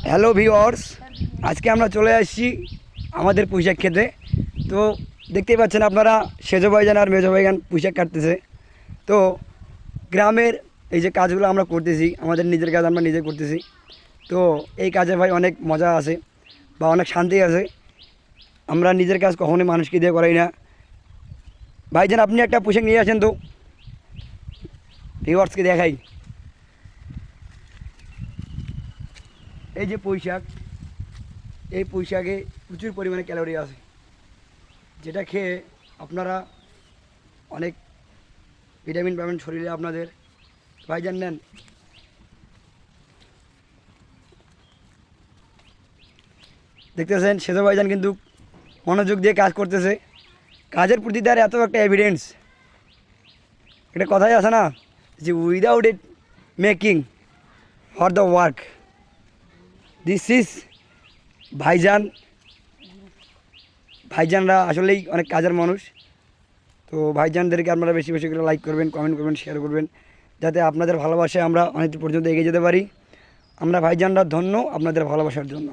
Hello viewers, আজকে আমরা চলে আসছি আমাদের পুঁইশাক খেতে। তো দেখতেই পাচ্ছেন আপনারা, সেজো ভাইজান আর মেজো ভাইজান পুঁইশাক কাটতেছে। তো গ্রামের এই যে কাজগুলো আমরা করতেছি, আমাদের নিজের কাজ আমরা নিজে করতেছি। তো এই কাজে ভাই অনেক মজা আছে বা অনেক শান্তি আছে। আমরা নিজের কাজ কখনোই মানুষকে দিয়ে করাই না। ভাইজান আপনি একটা পুঁইশাক নিয়ে আসেন তো, ভিউয়ার্সকে দেখাই। এই যে পুঁইশাক, এই পুঁইশাকে প্রচুর পরিমাণে ক্যালোরি আছে, যেটা খেয়ে আপনারা অনেক ভিটামিন পাবেন শরীরে আপনাদের। ভাইজান নেন। দেখতেছেন সেজো ভাইজান কিন্তু মনোযোগ দিয়ে কাজ করতেছে। কাজের প্রতি তার এত একটা এভিডেন্স, একটা কথাই আছে না যে without it making for the work, this is ভাইজান। ভাইজানরা আসলেই অনেক কাজের মানুষ। তো ভাইজানদেরকে আপনারা বেশি বেশি করে লাইক করবেন, কমেন্ট করবেন, শেয়ার করবেন, যাতে আপনাদের ভালোবাসায় আমরা অনেক পর্যন্ত এগিয়ে যেতে পারি। আমরা ভাইজানরা ধন্য আপনাদের ভালোবাসার জন্য।